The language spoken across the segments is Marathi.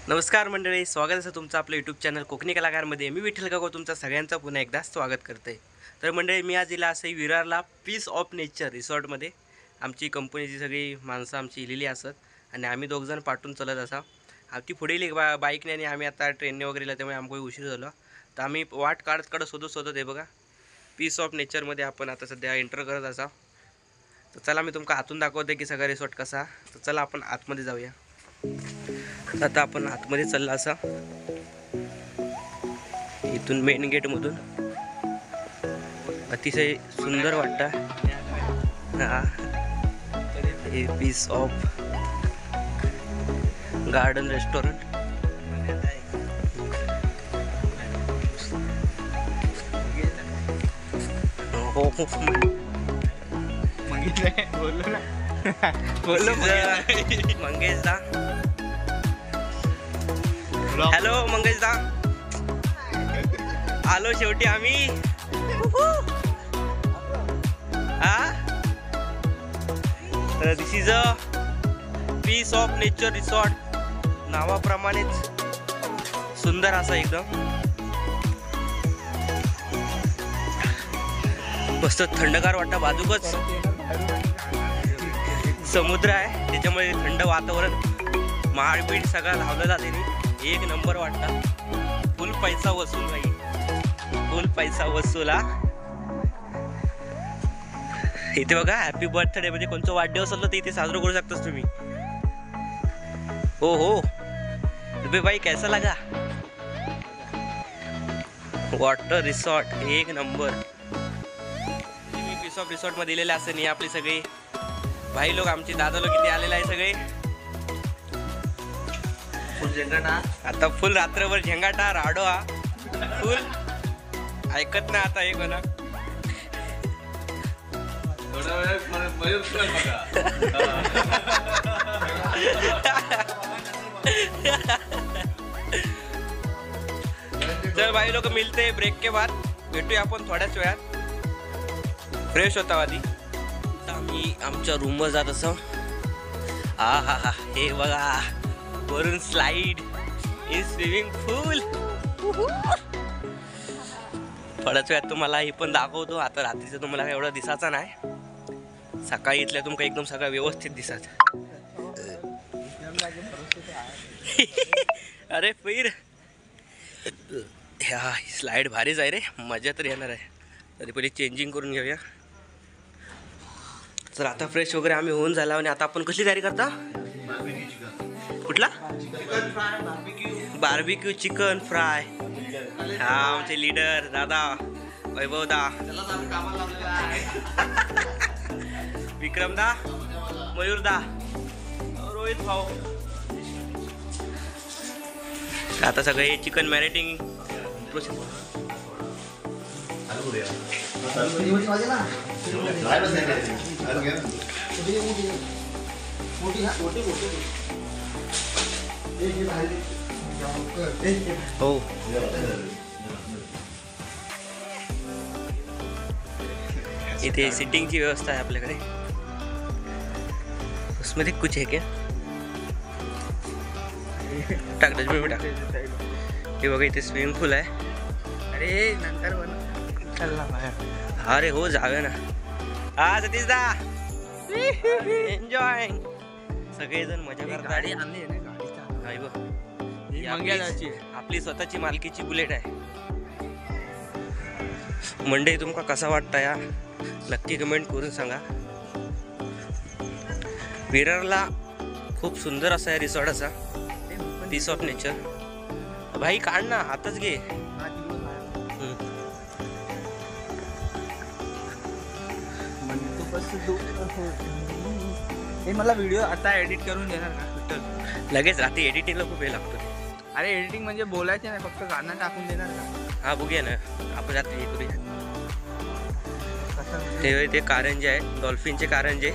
नमस्कार मंडळी, स्वागत आहे तुमचं आपलं यूट्यूब चॅनल कोकणी कलाकारमध्ये। मी विठ्ठल काका तुमचं सगळ्यांचं पुन्हा एकदा स्वागत करते। तर मंडळी, मी आज इला असं विरारला पीस ऑफ नेचर रिसॉर्टमध्ये आमची कंपनीची सगळी माणसं आमची इलेली असत आणि आम्ही दोघजण पाठून चलत असा। आमची पुढील बाईकने आणि आम्ही आता ट्रेनने वगैरे त्यामुळे आमको उशीर झाला। तर आम्ही वाट काढत शोधत हे बघा पीस ऑफ नेचरमध्ये आपण आता सध्या एंटर करत असा। तर चला मी तुमका आतून दाखवते की सगळा रिसॉर्ट कसा। तर चला आपण आतमध्ये जाऊया। आता आपण आतमध्ये चालला असा, इथून मेन गेट मधून अतिशय सुंदर वाटतं। हा हे पीस ऑफ गार्डन रेस्टोरंट। हो बोलो मंगेश दा। हॅलो मंगेश दा, आलो शेवटी आम्ही। This is a piece of nature resort. नावाप्रमाणेच सुंदर असा एकदम मस्त थंडगार वाटतं। बाजूकच समुद्र आहे त्याच्यामुळे थंड वातावरण, माळबीड सगळा लावलं जाते। एक नंबर वाटतं। फुल पैसा वसूल भाई, फुल पैसा वसूला। इथे बघा हॅपी बर्थडे म्हणजे कोणतं वाढदिवस असलं तर इथे साजरा करू शकतास तुम्ही। हो हो रुपये भाई, कैसा लगा वॉटर रिसॉर्ट? एक नंबर। मी पीस ऑफ रिसॉर्ट मध्ये दिलेले असं नाही आपली सगळी भाई लोक, आमचे दादा लोक इथे आलेले आहे सगळे। आता फुल रात्रभर झेंगाटा राडो हा फुल ऐकत ना आता हे कोणा। चल भाई लोक मिलते ब्रेक के बाद, भेटूया आपण थोड्याच वेळात। फ्रेश होता आधी आम्ही आमच्या रूमवर जात असं। हा हा हा हे बघा वरून स्लाइड इन स्विमिंग पूल। थोड्याच वेळात तुम्हाला हे पण दाखवतो। आता रात्रीचं तुम्हाला एवढा दिसायचा नाही, सकाळी इथल्या तुमका एकदम सगळं व्यवस्थित दिसत। अरे फिर ह्या स्लाइड भारीच आहे रे, मजा तर येणार आहे। तरी पहिले चेंजिंग करून घेऊया। तर आता फ्रेश वगैरे आम्ही होऊन झाला आणि आता आपण कसली तयारी करता? कुठला? Barbecue chicken fry. हा आमचे लीडर दादा वैभव दा, विक्रम दा, मयूर दा, रोहित भाऊ। आता सगळे चिकन मॅरिनेटिंग प्रोसेस। हो इथे सिटिंगची व्यवस्था आहे आपल्याकडे। उसमें कुछ है क्या? टाक डस्टबिन टाक। हे बघा इथे स्विमिंग पूल आहे। अरे नंतर अरे हो जाऊया ना। हा सतीश दा एन्जॉय, सगळेजण मजा करतात। गाडी आणली आहे ना, गाडी आपली स्वतःची मालकीची बुलेट आहे। मंडई तुमका कसा वाटता या नक्की कमेंट करून सांगा। विरारला खूप सुंदर असा आहे रिसॉर्ट असा पीस ऑफ नेचर। भाई काढ ना, आताच घे। मला व्हिडिओ आता एडिट करून देणार का? लगेच रात्री एडिटिंगला खूप वेळ लागतो। अरे एडिटिंग म्हणजे बोलायचे नाही, फक्त गाणं टाकून देणार का? हा बघूया ना आपण रात्री हे करूया। ते कारंजे आहे, डॉल्फिनचे कारंजे।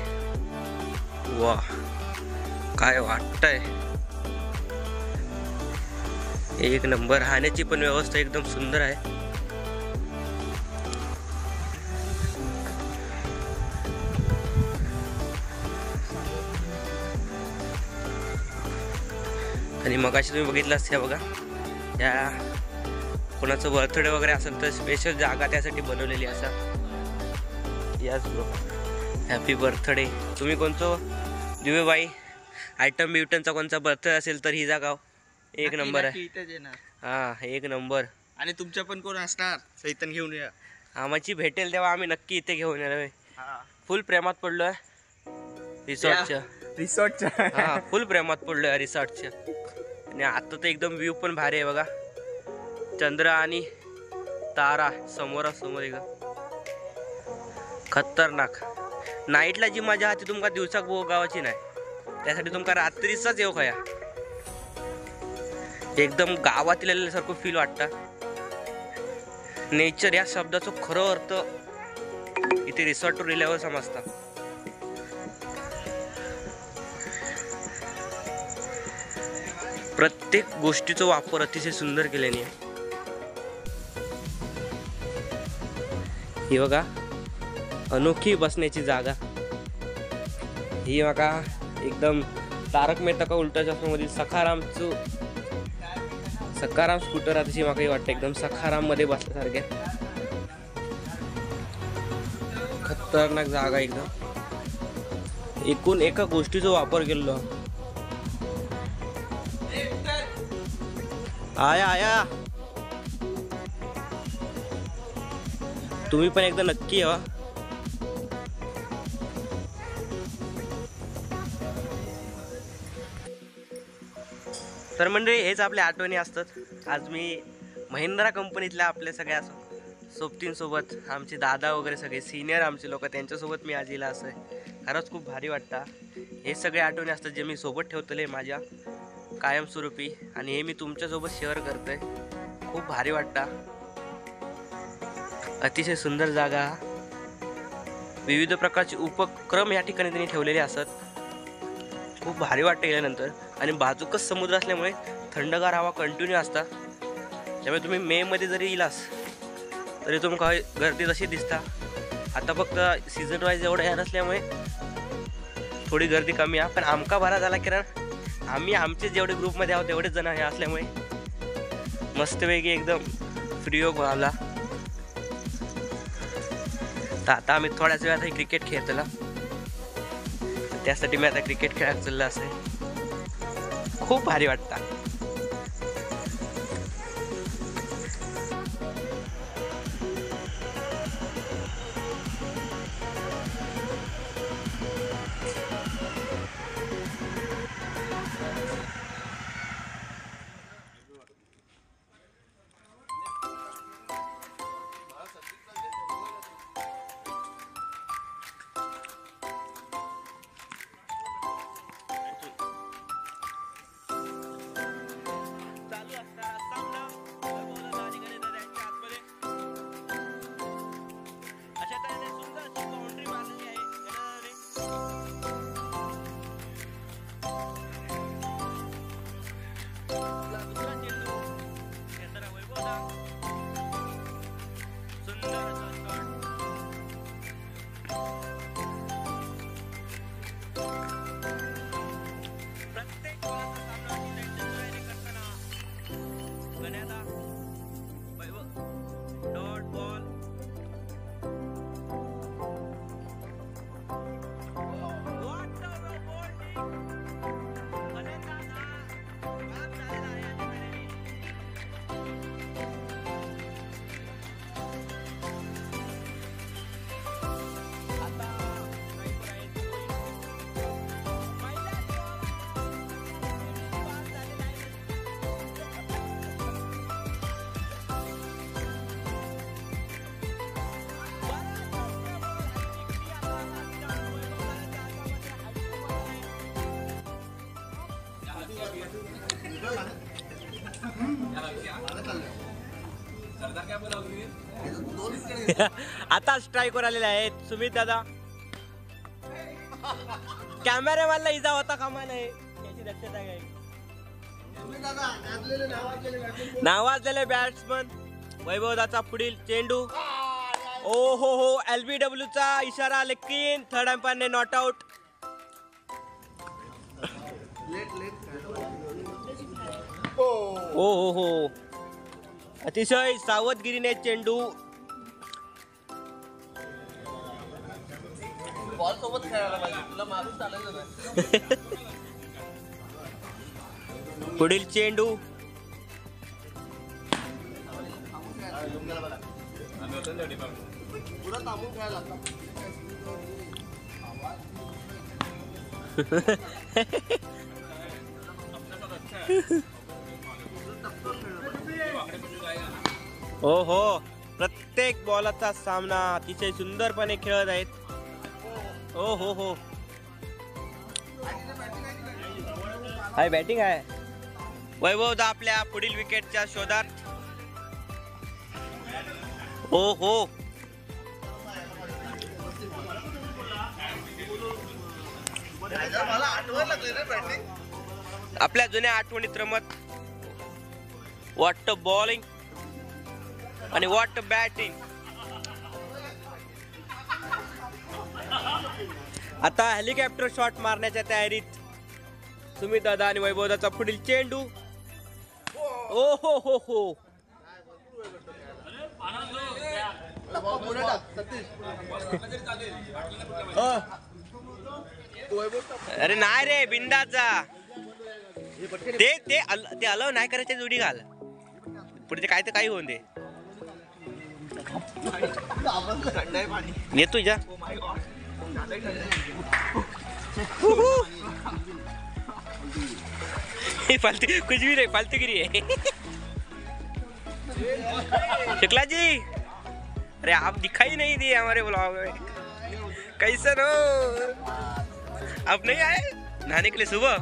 वा काय वाटतंय, एक नंबर। राहण्याची पण व्यवस्था एकदम सुंदर आहे। आणि मगाशी तुम्ही बघितलं असते बघा, या कोणाचं बर्थडे वगैरे असेल तर स्पेशल जागा त्यासाठी बनवलेली असा. याच ब्रो, हॅपी बर्थडे. तुम्ही कोणतं दिवेबाई आयटम बिवटनचा कोणचा बर्थडे असेल तर ही जागा एक नंबर आहे. इथेच येणार. हां, एक नंबर. आणि तुमच्या पण कोण असणार सैतन घेऊन या. आम्हाची भेटेल तेव्हा आम्ही नक्की इथे घेऊन येणार. फुल प्रेमात पडलो आहे रिसॉर्टच्या. हां, फुल प्रेमात पडलो आहे रिसॉर्टच्या. आणि आता तर एकदम व्ह्यू पण भारी आहे बघा, चंद्र आणि तारा समोरासमोर एकदम खतरनाक. नाईटला जी मजा आहे ती तुमका दिवसाक गावाची नाही, त्यासाठी तुमका रात्रीचाच येऊ खया. एकदम गावातील आल्यासारखं फील वाटतं. नेचर या शब्दाचा खरं अर्थ इथे रिसॉर्टवर गेल्यावर समजता. प्रत्येक गोष्टीचा वापर अतिशय सुंदर केल्याने. ही बघा अनोखी बसण्याची जागा. ही बघा एकदम तारक मेहता का उलटा चष्मामधील सखाराम स्कूटर अतिशय मला वाटतं एकदम सखाराम मध्ये बसल्यासारख्या. खतरनाक जागा एकदम. एकूण एका गोष्टीचा वापर केलेलो. आया तुम्ही पण एकदा नक्की या. तर मंडळी हेच आपल्या आठवणी असतात. आज मी महिंद्रा कंपनीतल्या आपल्या सगळ्या सोबतींसोबत, आमचे दादा वगैरे सगळे सिनियर आमचे लोक त्यांच्यासोबत मी आज येला असं आहे. खरंच खूप भारी वाटतं. हे सगळे आठवणी असतात जे मी सोबत ठेवतले माझ्या कायमस्वरूपी, आणि हे मी तुमच्यासोबत शेअर करतोय. खूप भारी वाटतं. अतिशय सुंदर जागा, विविध प्रकारचे उपक्रम या ठिकाणी त्यांनी ठेवलेले असतात. खूप भारी वाटतं गेल्यानंतर. आणि बाजूकच समुद्र असल्यामुळे थंडगार हवा कंटिन्यू असतात. त्यामुळे तुम्ही मेमध्ये जरी येलास तरी तुमका गर्दी तशी दिसता. आता फक्त सीझन वाईज एवढं ह्या नसल्यामुळे थोडी गर्दी कमी आहे, पण आमका बरा झाला कारण आम्ही आमचे जेवढे ग्रुपमध्ये आहोत तेवढेच जण हे असल्यामुळे मस्तपैकी एकदम फ्री ऑफ आला. तर आता आम्ही थोड्याच वेळात क्रिकेट खेळतला, त्यासाठी मी आता क्रिकेट खेळायला चाललं असं आहे. खूप भारी वाटतं. आता स्ट्राईकवर आलेले आहेत सुमित दादा. कॅमेरामॅनला इजा होता कामा नाही याची दक्षता घ्यावी. नावाजलेले बॅट्समन वैभवदाचा पुढील चेंडू. ओ हो LBW चा इशारा, लेकिन थर्ड अंपायरने नॉट आउट. हो हो, अतिशय सावधगिरीने चेंडू बॉल सोबत खेळायला पाहिजे, तुला मारून चालायचं नाही. पुढील चेंडू हो हो, प्रत्येक बॉलाचा सामना अतिशय सुंदरपणे खेळत आहेत. हो हो हो, हाय बॅटिंग आहे. वैभव दा आपल्या पुढील विकेटच्या शोधात. हो हो, आपल्या जुन्या आठवणीत रमत. व्हॉट बॉलिंग आणि व्हॉट बॅटिंग. आता हेलिकॉप्टर शॉट मारण्याच्या तयारीत सुमित दादा आणि वैभव दादाचा पुढील चेंडू. ओ हो हो हो, अरे नाही रे, बिंदाचा ते ते ते अलाव नाही करायचे. जोडी घाल पुढे काय तर काही होऊन दे. नेतो जा फालतू, कुछ भी नहीं, फालतूगिरी है. शुक्ला जी, अरे आप दिखाई नहीं दिए हमारे ब्लॉग में. कैसे हो? आप नहीं आए नहाने के लिए सुबह?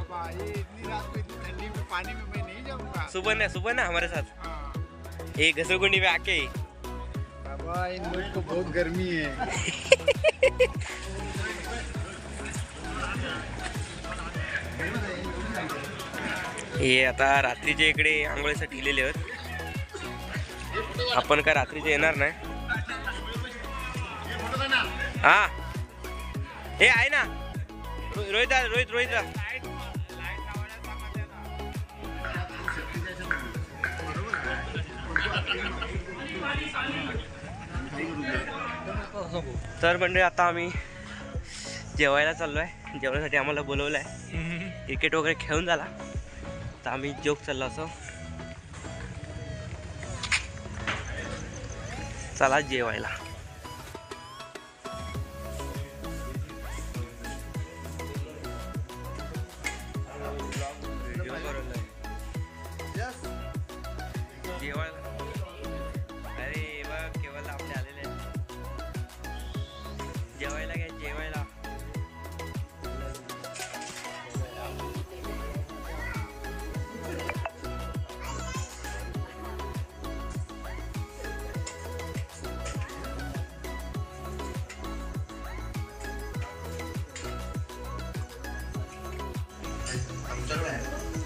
सुबह ना हमारे साथ एक घसरगुंडी में आके. बाबा इन लोग को बहुत गर्मी है. हे आता रात्रीचे इकडे आंघोळीसाठी ठेवलेले आहेत. आपण काय रात्रीचे येणार नाही. हा हे आहे ना रोहित. तर म्हणजे आता आम्ही जेवायला चाललोय. जेवणासाठी आम्हाला बोलवलंय. क्रिकेट वगैरे खेळून झाला तर आम्ही जोक चाललो असं. चला जेवायला. जेवायला अरे बघ केवळ आपले आलेले जेवायला. घ्या जेवायला.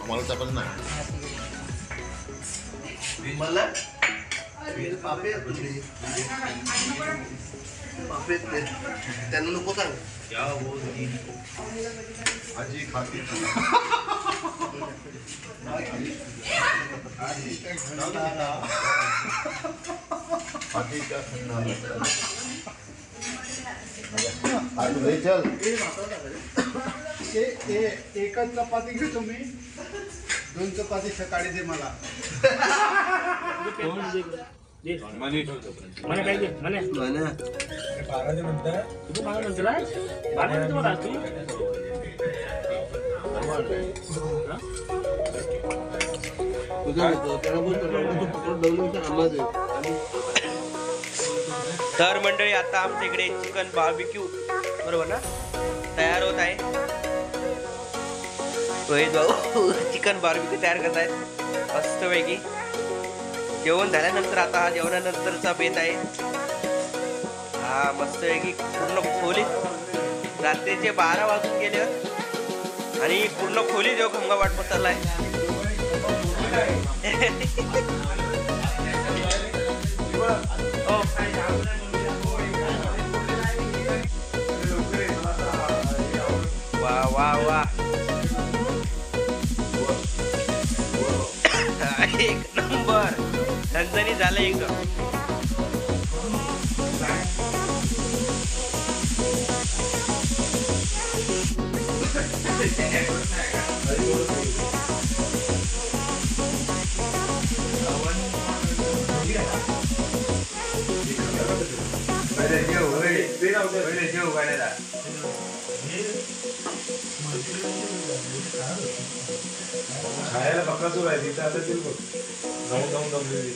आम्हाला चपल नाही. त्यांना नको सांग. आजी खाती चल. एकच चपाती घेतो मी. 2 चपाती सकाळी दे मला. तर मंडळी आता आमच्या इकडे चिकन बार्बिक्यू बरोबर ना तयार होत आहे. रोहित भाऊ चिकन बार्बिक्यू तयार करत आहेत मस्तपैकी. जेवण झाल्यानंतर आता हा जेवणानंतरचा बेत आहे. हा मस्तपैकी पूर्ण खोलीत रात्रीचे 12 वाजून गेले आणि पूर्ण खोली जेव्हा घंगावाट पसरलाय. वा वा वा. एक नंबर झणझणी झालं एकदम. खायला बकासूर आहे तिथं आता ते बघ जाऊन दमलेली